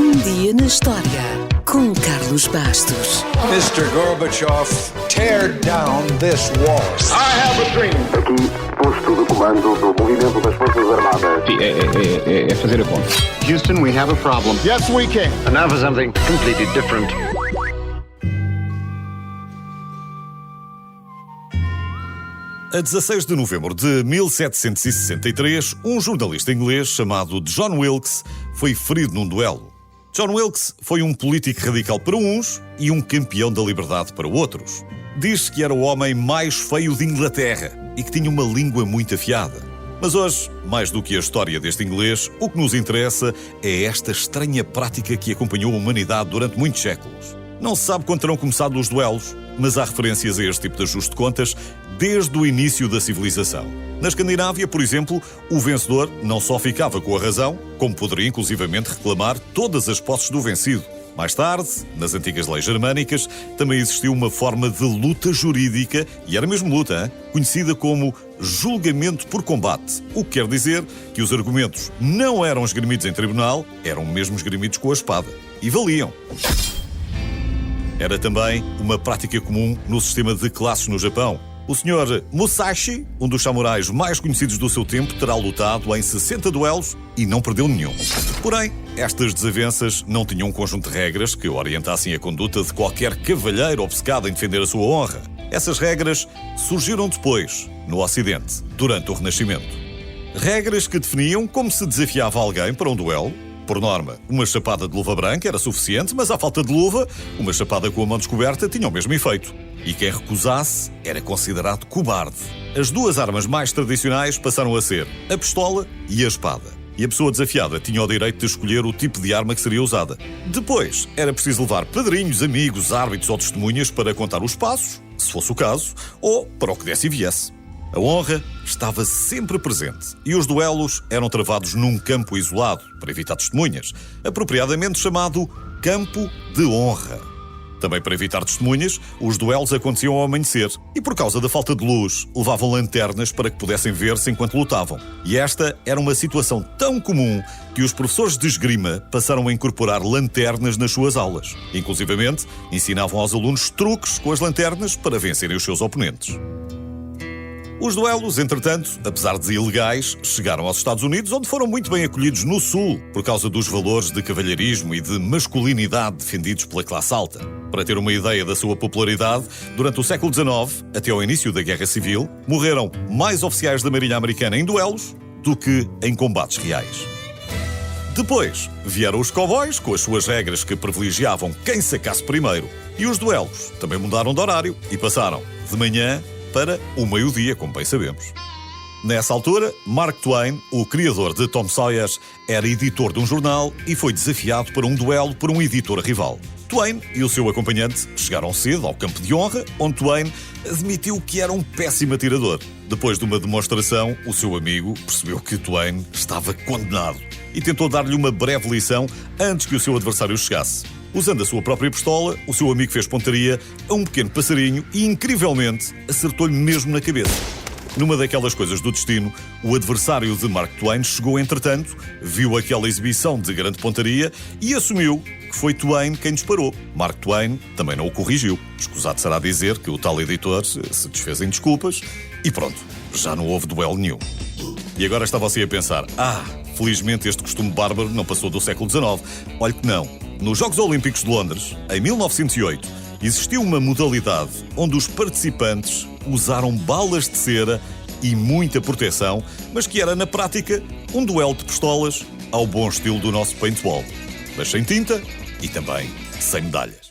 Um dia na história com Carlos Bastos. Mr. Gorbachev, tear down this wall. I have a dream. Aqui, posto de comando do movimento das Forças Armadas. É fazer a conta. Houston, we have a problem. Yes, we can. And now for something completely different. A 16 de novembro de 1763, um jornalista inglês chamado John Wilkes foi ferido num duelo. John Wilkes foi um político radical para uns e um campeão da liberdade para outros. Diz-se que era o homem mais feio de Inglaterra e que tinha uma língua muito afiada. Mas hoje, mais do que a história deste inglês, o que nos interessa é esta estranha prática que acompanhou a humanidade durante muitos séculos. Não se sabe quando terão começado os duelos, mas há referências a este tipo de ajuste de contas desde o início da civilização. Na Escandinávia, por exemplo, o vencedor não só ficava com a razão, como poderia inclusivamente reclamar todas as posses do vencido. Mais tarde, nas antigas leis germânicas, também existiu uma forma de luta jurídica, e era mesmo luta, conhecida como julgamento por combate, o que quer dizer que os argumentos não eram esgrimidos em tribunal, eram mesmo esgrimidos com a espada. E valiam. Era também uma prática comum no sistema de classes no Japão. O Sr. Musashi, um dos samurais mais conhecidos do seu tempo, terá lutado em 60 duelos e não perdeu nenhum. Porém, estas desavenças não tinham um conjunto de regras que orientassem a conduta de qualquer cavalheiro obcecado em defender a sua honra. Essas regras surgiram depois, no Ocidente, durante o Renascimento. Regras que definiam como se desafiava alguém para um duelo. Por norma, uma chapada de luva branca era suficiente, mas à falta de luva, uma chapada com a mão descoberta tinha o mesmo efeito. E quem recusasse era considerado cobarde. As duas armas mais tradicionais passaram a ser a pistola e a espada. E a pessoa desafiada tinha o direito de escolher o tipo de arma que seria usada. Depois, era preciso levar padrinhos, amigos, árbitros ou testemunhas para contar os passos, se fosse o caso, ou para o que desse e viesse. A honra estava sempre presente e os duelos eram travados num campo isolado, para evitar testemunhas, apropriadamente chamado Campo de Honra. Também para evitar testemunhas, os duelos aconteciam ao amanhecer e, por causa da falta de luz, levavam lanternas para que pudessem ver-se enquanto lutavam. E esta era uma situação tão comum que os professores de esgrima passaram a incorporar lanternas nas suas aulas. Inclusivamente, ensinavam aos alunos truques com as lanternas para vencerem os seus oponentes. Os duelos, entretanto, apesar de ilegais, chegaram aos Estados Unidos, onde foram muito bem acolhidos no Sul, por causa dos valores de cavalheirismo e de masculinidade defendidos pela classe alta. Para ter uma ideia da sua popularidade, durante o século XIX, até ao início da Guerra Civil, morreram mais oficiais da Marinha Americana em duelos do que em combates reais. Depois, vieram os cowboys, com as suas regras que privilegiavam quem sacasse primeiro. E os duelos também mudaram de horário e passaram de manhã para o meio-dia, como bem sabemos. Nessa altura, Mark Twain, o criador de Tom Sawyer, era editor de um jornal e foi desafiado para um duelo por um editor rival. Twain e o seu acompanhante chegaram cedo ao campo de honra, onde Twain admitiu que era um péssimo atirador. Depois de uma demonstração, o seu amigo percebeu que Twain estava condenado e tentou dar-lhe uma breve lição antes que o seu adversário chegasse. Usando a sua própria pistola, o seu amigo fez pontaria a um pequeno passarinho e, incrivelmente, acertou-lhe mesmo na cabeça. Numa daquelas coisas do destino, o adversário de Mark Twain chegou entretanto, viu aquela exibição de grande pontaria e assumiu que foi Twain quem disparou. Mark Twain também não o corrigiu. Escusado será dizer que o tal editor se desfez em desculpas e pronto, já não houve duelo nenhum. E agora está você a pensar, felizmente este costume bárbaro não passou do século XIX. Olhe que não. Nos Jogos Olímpicos de Londres, em 1908, existiu uma modalidade onde os participantes usaram balas de cera e muita proteção, mas que era, na prática, um duelo de pistolas ao bom estilo do nosso paintball. Mas sem tinta e também sem medalhas.